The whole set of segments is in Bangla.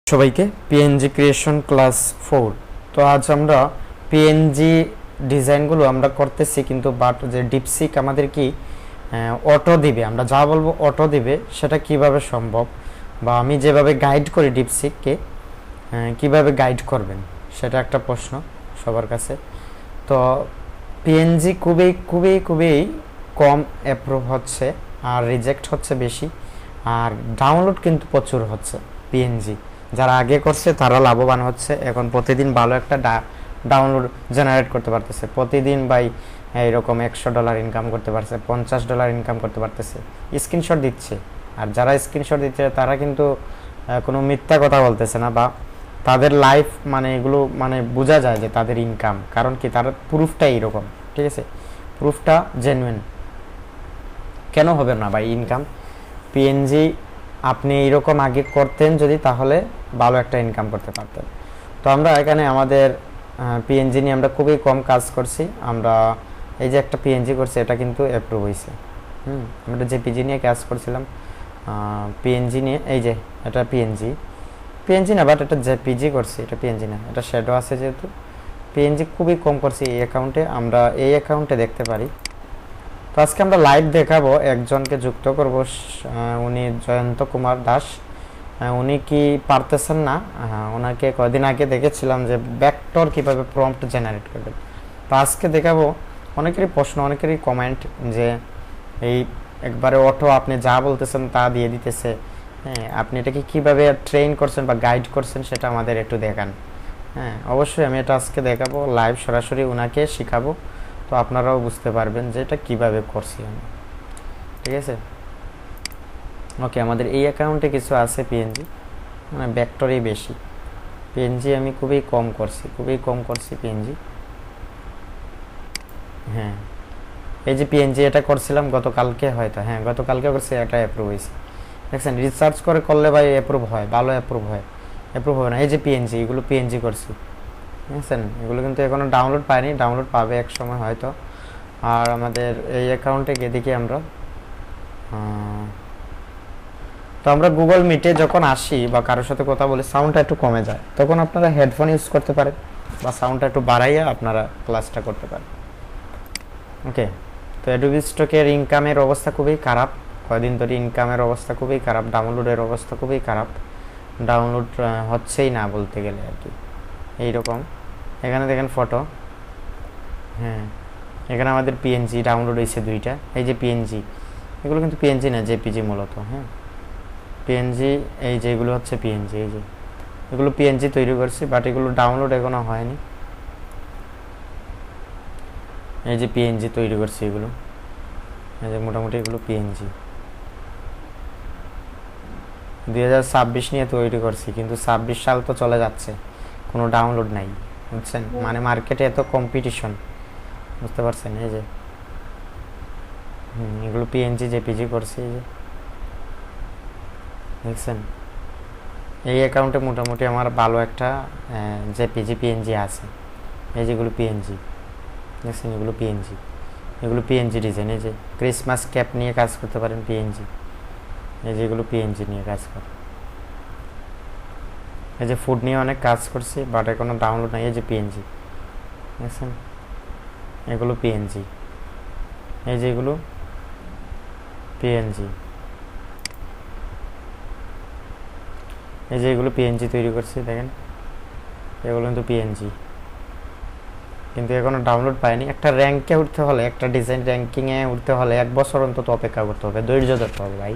সবাইকে পিএনজি ক্রিয়েশন ক্লাস 4। তো আজ আমরা পিএনজি ডিজাইনগুলো আমরা করতেছি, কিন্তু বাট যে ডিপসিক আমাদের কি অটো দিবে, আমরা যা বলবো অটো দিবে, সেটা কিভাবে সম্ভব, বা আমি যেভাবে গাইড করি ডিপসিককে কিভাবে গাইড করবেন, সেটা একটা প্রশ্ন সবার কাছে। তো পিএনজি খুবই খুবই খুবই কম অ্যাপ্রুভ হচ্ছে, আর রিজেক্ট হচ্ছে বেশি, আর ডাউনলোড কিন্তু প্রচুর হচ্ছে পিএনজি। যারা আগে করছে তারা লাভবান হচ্ছে, এখন প্রতিদিন ভালো একটা ডাউনলোড জেনারেট করতে পারতেছে, প্রতিদিন বাই এইরকম $100 ইনকাম করতে পারছে, $50 ইনকাম করতে পারতেছে, স্ক্রিনশট দিচ্ছে। আর যারা স্ক্রিনশট দিচ্ছে তারা কিন্তু কোনো মিথ্যা কথা বলতেছে না, বা তাদের লাইফ মানে এগুলো মানে বোঝা যায় যে তাদের ইনকাম, কারণ কি তার প্রুফটা এইরকম, ঠিক আছে, প্রুফটা জেনুইন। কেন হবে না ভাই ইনকাম? পিএনজি আপনি এইরকম আগে করতেন যদি, তাহলে ভালো একটা ইনকাম করতে পারতেন। তো আমরা এখানে আমাদের পিএনজি নিয়ে আমরা খুবই কম কাজ করছি। আমরা এই যে একটা পিএনজি করছি, এটা কিন্তু অ্যাপ্রুভ হয়েছে। আমরা জেপিজি নিয়ে কাজ করছিলাম, পিএনজি নিয়ে, এই যে এটা পিএনজি না, বাট এটা জেপিজি করছি, এটা পিএনজি না, এটা শ্যাডো আছে যেহেতু। পিএনজি খুবই কম করছি এই অ্যাকাউন্টে, আমরা এই অ্যাকাউন্টে দেখতে পারি। তো আজকে আমরা লাইভ দেখাবো, একজনকে যুক্ত করব, উনি জয়ন্ত কুমার দাস। উনি কি পারতেছেন না, ওনাকে কয়েকদিন আগে দেখেছিলাম যে ভেক্টর কিভাবে প্রম্পট জেনারেট করবেন। তো আজকে দেখাবো। অনেকেরই প্রশ্ন, অনেকেরই কমেন্ট যে এই একবারে অটো আপনি যা বলতেছেন তা দিয়ে দিতেছে, হ্যাঁ আপনি এটাকে কীভাবে ট্রেন করছেন বা গাইড করছেন সেটা আমাদের একটু দেখান। হ্যাঁ অবশ্যই আমি এটা আজকে দেখাবো, লাইভ সরাসরি ওনাকে শেখাবো, তো আপনারাও বুঝতে পারবেন যে এটা কীভাবে করছি আমি, ঠিক আছে। ওকে, আমাদের এই অ্যাকাউন্টে কিছু আছে পিএনজি, মানে ভেক্টরই বেশি। পিএনজি আমি খুবই কম করছি পিএনজি। হ্যাঁ এই যে পিএনজি এটা করছিলাম গতকালকে, হয়তো হ্যাঁ গতকালকে করছি, এটা অ্যাপ্রুভ হয়েছে। দেখছেন রিসার্চ করে করলে ভাই অ্যাপ্রুভ হয়, ভালো অ্যাপ্রুভ হয়, অ্যাপ্রুভ হবে না। এই যে পিএনজি, এগুলো পিএনজি করছি, বুঝছেন, এগুলো কিন্তু এখনও ডাউনলোড পাইনি, ডাউনলোড পাবে এক সময় হয়তো। আর আমাদের এই অ্যাকাউন্টে গিয়ে দেখি আমরা, তো আমরা গুগল মিটে যখন আসি বা কারোর সাথে কথা বলি, সাউন্ডটা একটু কমে যায়, তখন আপনারা হেডফোন ইউজ করতে পারেন, বা সাউন্ডটা একটু বাড়াইয়া আপনারা ক্লাসটা করতে পারেন। ওকে, তো অ্যাডোবি স্টকের ইনকামের অবস্থা খুবই খারাপ, কয়দিন ধরে ইনকামের অবস্থা খুবই খারাপ, ডাউনলোডের অবস্থা খুবই খারাপ, ডাউনলোড হচ্ছেই না বলতে গেলে আর কি, এইরকম। এখানে দেখেন ফটো, হ্যাঁ এখানে আমাদের পিএনজি ডাউনলোড হয়েছে 2টা, এই যে পিএনজি, এগুলো কিন্তু পিএনজি না, জেপিজি মূলত। হ্যাঁ পিএনজি, এই যে এগুলো হচ্ছে পিএনজি, এই যে এগুলো পিএনজি তৈরি করছি, বাট এগুলো ডাউনলোড এখনো হয়নি। এই যে পিএনজি তৈরি করছি এগুলো, এই যে মোটামুটি এগুলো পিএনজি 2026 নিয়ে তৈরি করছি, কিন্তু 26 সাল তো চলে যাচ্ছে, কোনো ডাউনলোড নাই, বুঝছেন, মানে মার্কেটে এত কম্পিটিশন, বুঝতে পারছেন। এই যে এগুলো পিএনজি জেপিজি করছি, এই যে দেখছেন। এই অ্যাকাউন্টে মোটামুটি আমার ভালো একটা জেপিজি পিএনজি আছে, এই যেগুলো পিএনজি দেখছেন, এগুলো পিএনজি, এগুলো পিএনজি ডিজাইন। এই যে ক্রিসমাস ক্যাপ নিয়ে কাজ করতে পারেন পিএনজি, এই যে এগুলো পিএনজি নিয়ে কাজ করে। এই যে ফুড নিয়ে অনেক কাজ করছি, বাট এখনো ডাউনলোড নাই, এই যে পিএনজি দেখছেন, এগুলো পিএনজি, এই যে এগুলো পিএনজি, এই যে এগুলো পিএনজি তৈরি করছি, দেখেন এগুলো কিন্তু পিএনজি, কিন্তু এখনো ডাউনলোড পাইনি। একটা র্যাঙ্কে উঠতে হলে, একটা ডিজাইন র্যাঙ্কিংয়ে উঠতে হলে 1 বছর অন্তত অপেক্ষা করতে হবে, ধৈর্য ধরতে হবে ভাই,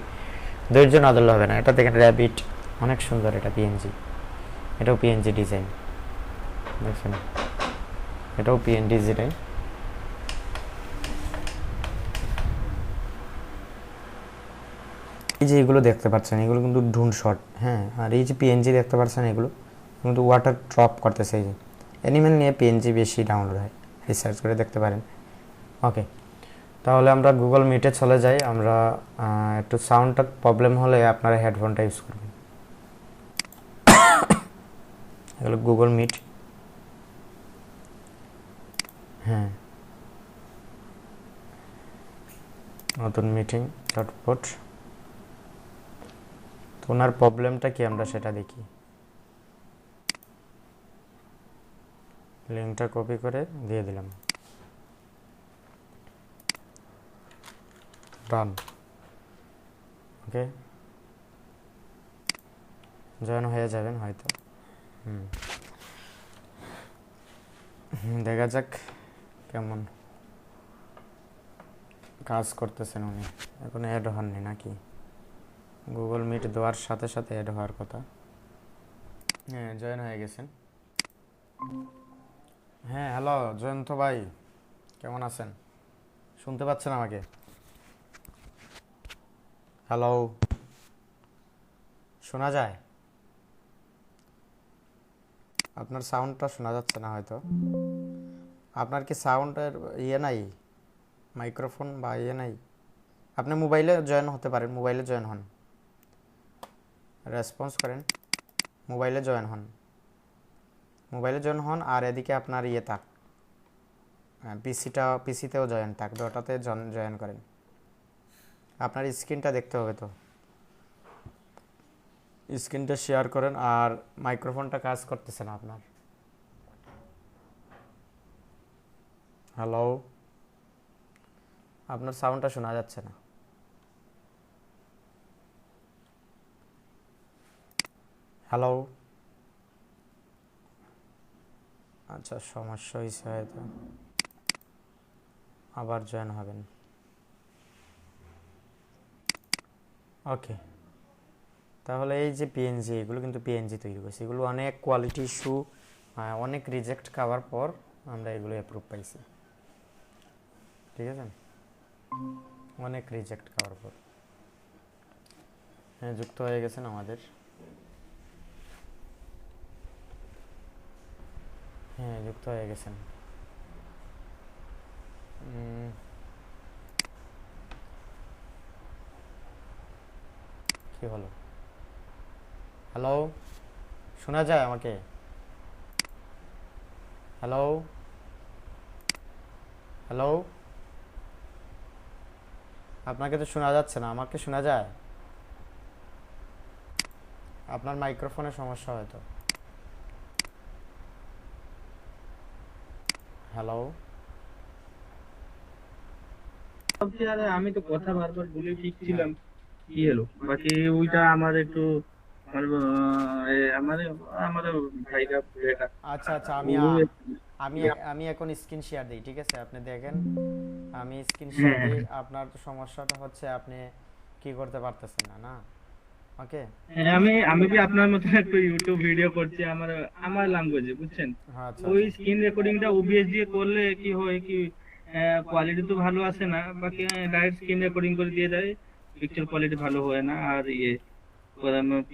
ধৈর্য না ধরলে হবে না। এটা দেখেন র্যাবিট, অনেক সুন্দর, এটা পিএনজি, এটাও পিএনজি ডিজাইন দেখছেন, এটাও পিএনজি ডিজাইন। এই যে এগুলো দেখতে পাচ্ছেন, এগুলো কিন্তু ড্রোন শট, হ্যাঁ। আর এই যে পিএনজি দেখতে পাচ্ছেন, এগুলো কিন্তু ওয়াটার ড্রপ করতেছে, এই যে অ্যানিমেল নিয়ে পিএনজি বেশি ডাউনলোড হয়, রিসার্চ করে দেখতে পারেন। ওকে, তাহলে আমরা গুগল মিটে চলে যাই। আমরা একটু সাউন্ডটা প্রবলেম হলে আপনারা হেডফোনটা ইউজ করবেন। এগুলো গুগল মিট, হ্যাঁ নতুন মিটিং চটপট। তো ওনার প্রবলেমটা কি আমরা সেটা দেখি। লিঙ্কটা কপি করে দিয়ে দিলাম, রান। ওকে, জয়েন হয়ে যাবেন হয়তো। দেখা যাক কেমন কাজ করতেছেন উনি। এখন অ্যাড হননি নাকি? গুগল মিট দেওয়ার সাথে সাথে অ্যাড হওয়ার কথা। হ্যাঁ, জয়েন হয়ে গেছেন। হ্যাঁ, হ্যালো জয়ন্ত ভাই, কেমন আছেন? শুনতে পাচ্ছেন আমাকে? হ্যালো, শোনা যায়? আপনার সাউন্ডটা শোনা যাচ্ছে না হয়তো। আপনার কি সাউন্ডের ইয়ে নাই, মাইক্রোফোন বা ইয়ে নাই? আপনি মোবাইলে জয়েন হতে পারেন, মোবাইলে জয়েন হন, রেসপন্স করেন, মোবাইলে জয়েন হন, মোবাইলে জয়েন হন। আর এদিকে আপনার ইয়ে থাক, পিসিতেও জয়েন থাক, দুটাতে জয়েন করেন। আপনার স্ক্রিনটা দেখতে হবে তো, স্ক্রিনটা শেয়ার করেন। আর মাইক্রোফোনটা কাজ করতেছে না আপনার। হ্যালো, আপনার সাউন্ডটা শোনা যাচ্ছে না। হ্যালো, আচ্ছা সমস্যা হয়েছে হয়তো, আবার জয়েন হবেন। ওকে, তাহলে এই যে পিএনজি, এগুলো কিন্তু পিএনজি তৈরি করছে, এগুলো অনেক কোয়ালিটি ইস্যু, অনেক রিজেক্ট খাওয়ার পর আমরা এগুলো অ্যাপ্রুভ পাইছি। ঠিক আছে, অনেক রিজেক্ট খাওয়ার পর। হ্যাঁ, যুক্ত হয়ে গেছেন আমাদের। হ্যাঁ, যুক্ত হয়ে গেছেন। কি হলো? হ্যালো, শোনা যায় আমাকে? হ্যালো, হ্যালো, আপনাকে তো শোনা যাচ্ছে না, আমাকে শোনা যায়? আপনার মাইক্রোফোনের সমস্যা হয়তো। হ্যালো, আমি তো কথা বারবার বলে ফিরছিলাম, কি হলো বাকি ওইটা আমার একটু আমার আমার ভাইরা এটা আচ্ছা আচ্ছা, ও আমি আমি এখন স্ক্রিন শেয়ার দিই, ঠিক আছে? আপনি দেখেন, আমি স্ক্রিন শেয়ার হ্যাঁ দিই। আপনার তো সমস্যাটা হচ্ছে আপনি কি করতে পারতেছেন না, না? ওকে, হ্যাঁ আমি আমি কি আপনার মতো একটু ইউটিউব ভিডিও করছি আমার আমার ল্যাঙ্গুয়েজে, বুঝছেন? হ্যাঁ, আচ্ছা ওই আচ্ছা। স্ক্রিন রেকর্ডিংটা ওবিএস দিয়ে করলে কি হয় কি, কোয়ালিটি তো ভালো আসে না, বাকি ডাইরেক্ট স্ক্রিন রেকর্ডিং করে দিয়ে দেয়, পিকচার কোয়ালিটি ভালো হয় না, আর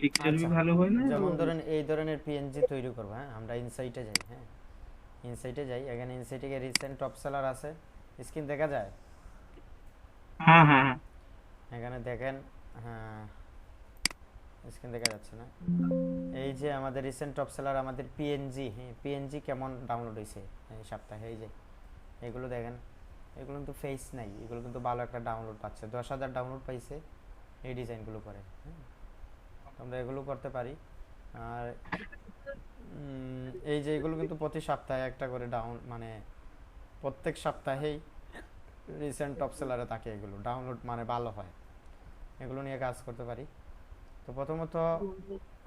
পিকচার বি আচ্ছা, ভালো হয় না। যেমন ধরেন এই ধরনের পিএনজি তৈরি করবো। হ্যাঁ, আমরা ইনসাইটে যাই। হ্যাঁ, ইনসাইটে যাই। এখানে ইনসাইটে গিয়ে রিসেন্ট টপ সেলার আছে, স্ক্রিন দেখা যায়? হ্যাঁ হ্যাঁ হ্যাঁ এখানে দেখেন। হ্যাঁ, স্ক্রিন দেখা যাচ্ছে না। এই যে আমাদের রিসেন্ট টপ সেলার, আমাদের পিএনজি। হ্যাঁ, পিএনজি কেমন ডাউনলোড হয়েছে এই সপ্তাহে, এই যে এগুলো দেখেন। এগুলো কিন্তু ফেস নাই, এগুলো কিন্তু ভালো একটা ডাউনলোড পাচ্ছে, 10,000 ডাউনলোড পাইছে এই ডিজাইনগুলো করে। হ্যাঁ, আমরা এগুলো করতে পারি। আর এই যে এগুলো কিন্তু প্রতি সপ্তাহে একটা করে মানে প্রত্যেক সপ্তাহেই রিসেন্ট টপ সেলারে থাকে, এগুলো ডাউনলোড মানে ভালো হয়, এগুলো নিয়ে কাজ করতে পারি। তো প্রথমত,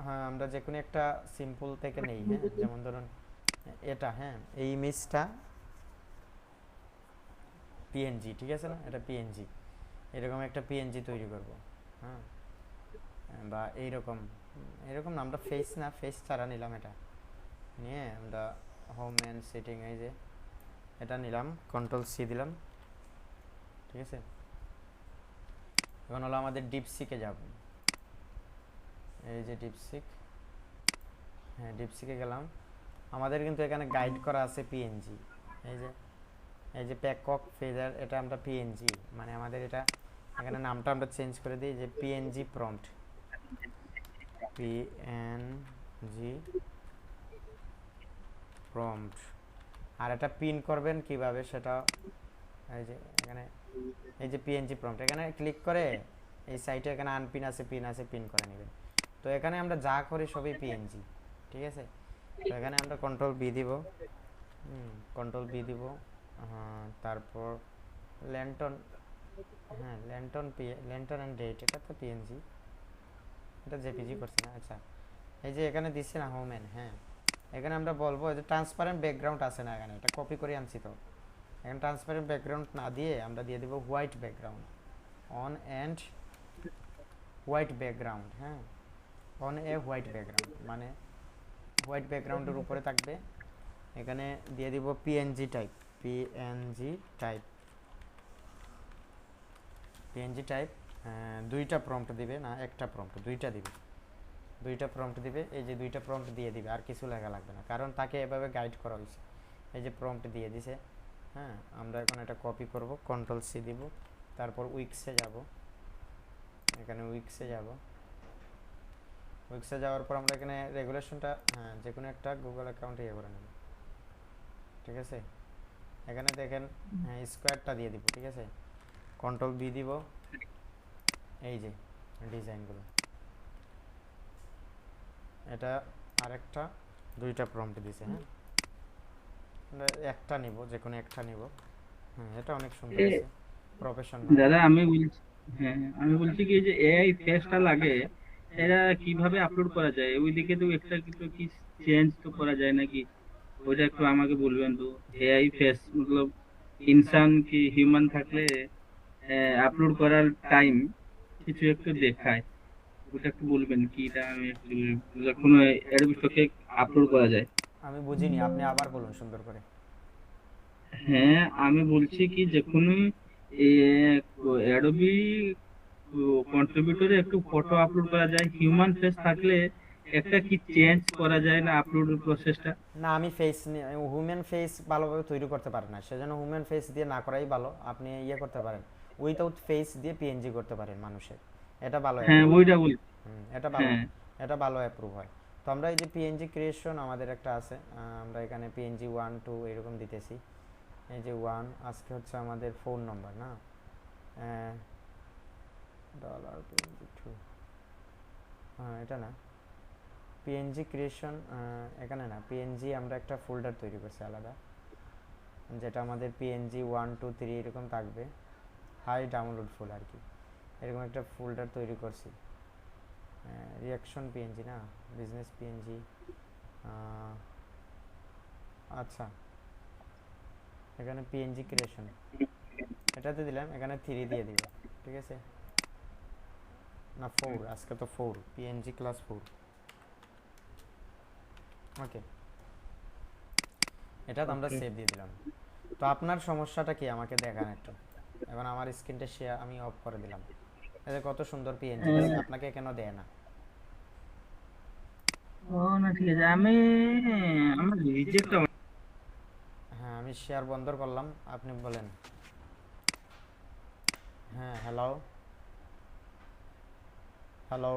হ্যাঁ, আমরা যে কোনো একটা সিম্পল থেকে নেই। হ্যাঁ, যেমন ধরুন এটা। হ্যাঁ, এই ইমেজটা পিএনজি, ঠিক আছে না? এটা পিএনজি, এরকম একটা পিএনজি তৈরি করব। হ্যাঁ, বা এইরকম, এরকম না, আমরা ফেস না, ফেস ছাড়া নিলাম। এটা নিয়ে আমরা হোম অ্যান্ড সেটিং, এই যে এটা নিলাম, কন্ট্রোল সি দিলাম, ঠিক আছে? এখন হলো আমাদের ডিপসিকে যাব। এই যে ডিপসিক, হ্যাঁ ডিপসিকে গেলাম। আমাদের কিন্তু এখানে গাইড করা আছে পিএনজি। এই যে এই যে প্যাকক ফেজার, এটা আমরা পিএনজি, মানে আমাদের এটা এখানে নামটা আমরা চেঞ্জ করে দিই যে পিএনজি প্রম্পট, পিএনজি প্রম্পট। আর এটা পিন করবেন কিভাবে সেটা, এই যে এখানে এই যে পিএনজি প্রম্পট, এখানে ক্লিক করে এই সাইটে এখানে আনপিন আছে, পিন আছে, পিন করে নেবেন। তো এখানে আমরা যা করি সবই পিএনজি, ঠিক আছে? তো এখানে আমরা কন্ট্রোল বি দিব, কন্ট্রোল বি দিব। তারপর ল্যান্টন, হ্যাঁ ল্যান্টন অ্যান্ড ডেট, এটা তো পিএনজি, এটা জেপিজি করছি না। আচ্ছা, এই যে এখানে দিচ্ছি না হোমেন, হ্যাঁ এখানে আমরা বলবো যে ট্রান্সপারেন্ট ব্যাকগ্রাউন্ড আছে না, এখানে এটা কপি করে আনছি। তো এখানে ট্রান্সপারেন্ট ব্যাকগ্রাউন্ড না দিয়ে আমরা দিয়ে দেবো white background, on and white background. হ্যাঁ, অন এ হোয়াইট ব্যাকগ্রাউন্ড মানে হোয়াইট ব্যাকগ্রাউন্ডের উপরে থাকবে। এখানে দিয়ে দিব PNG type, PNG type, PNG type. দুইটা প্রম্পট দিবে না, একটা প্রম্পট, দুইটা দিবে, দুইটা প্রম্পট দিবে। এই যে দুইটা প্রম্পট দিয়ে দিবে, আর কিছু লেখা লাগবে না, কারণ তাকে এভাবে গাইড করা হয়েছে। এই যে প্রম্পট দিয়ে দিছে। হ্যাঁ, আমরা এখন এটা কপি করব, কন্ট্রোল সি দিব, তারপর উইক্সে যাব। এখানে উইক্সে যাব, উইক্সে যাওয়ার পর আমরা এখানে রেগুলেশনটা, হ্যাঁ যে কোনো একটা গুগল অ্যাকাউন্টে ইয়ে করে নেব, ঠিক আছে। এখানে দেখেন, হ্যাঁ স্কোয়ারটা দিয়ে দিব, ঠিক আছে। কন্ট্রোল বি দিব, এই যে ডিজাইনগুলো, এটা আরেকটা, দুইটা প্রম্পট দিছে। হ্যাঁ, আমরা একটা নিব, যে কোনো একটা নিব। হ্যাঁ, এটা অনেক সুন্দর আছে, প্রফেশনাল। দাদা আমি বলছি, হ্যাঁ আমি বলছি কি যে এআই ফেসটা লাগে, এরা কিভাবে আপলোড করা যায়? ওইদিকে তো একটা কিছু কি চেঞ্জ তো করা যায় নাকি? ওইটা একটু আমাকে বলবেন তো। এআই ফেস মতলব ইনসান কি হিউম্যান থাকলে আপলোড করার টাইম কিছু একটু দেখায়, ওটা একটু বলবেন কি? এটা আমি একটু যখন অ্যাডোবি স্টকে আপলোড করা যায়। আমি বুঝিনি, আপনি আবার বলুন সুন্দর করে। হ্যাঁ আমি বলছি কি যখন অ্যাডোবি কন্ট্রিবিউটরে একটু ফটো আপলোড করা যায়, হিউম্যান ফেস থাকলে একটা কি চেঞ্জ করা যায় না আপলোডের প্রসেসটা? না, আমি ফেস, হিউম্যান ফেস ভালোভাবে তৈরি করতে পারি না, সেজন্য হিউম্যান ফেস দিয়ে না করাই ভালো। আপনি ইয়ে করতে পারেন, উইথাউট ফেস দিয়ে পিএনজি করতে পারেন মানুষের, এটা ভালো হ্যাঁ অ্যাপ্রুভ। ওইটা বল। এটা ভালো, হ্যাঁ এটা ভালো অ্যাপ্রুভ হয়। তো আমরা এই যে পিএনজি ক্রিয়েশন আমাদের একটা আছে, আমরা এখানে পিএনজি 1 2 এরকম দিতেছি। এই যে 1, আজকে হচ্ছে আমাদের ফোন নম্বর না, $PNG 2, হ্যাঁ এটা না পিএনজি ক্রিয়েশন, এখানে না পিএনজি, আমরা একটা ফোল্ডার তৈরি করছি আলাদা, যেটা আমাদের পিএনজি 1 2 3 এরকম থাকবে, হাই ডাউনলোড ফুল আর কি, এরকম একটা ফোল্ডার তৈরি করছি। রিয়াকশন পিএনজি না, বিজনেস পিএনজি। আচ্ছা, এখানে পিএনজি ক্রিয়েশন এটাতে দিলাম, এখানে 3 দিয়ে দিব, ঠিক আছে না 4, আজকে তো 4, পিএনজি ক্লাস 4। ওকে, এটা তো আমরা ওকে। সেভ দিয়ে দিলাম। তো আপনার সমস্যাটা কি আমাকে দেখান একটু। এখন আমার স্ক্রিনটা শেয়ার আমি অফ করে দিলাম, এই যে কত সুন্দর পিএনজি দিচ্ছে, আপনাকে কেন দেয় না? ও না ঠিক আছে, আমি আমার রিজেক্ট। হ্যাঁ, আমি শেয়ার বন্ধ করলাম, আপনি বলেন। হ্যাঁ, হ্যালো, হ্যালো।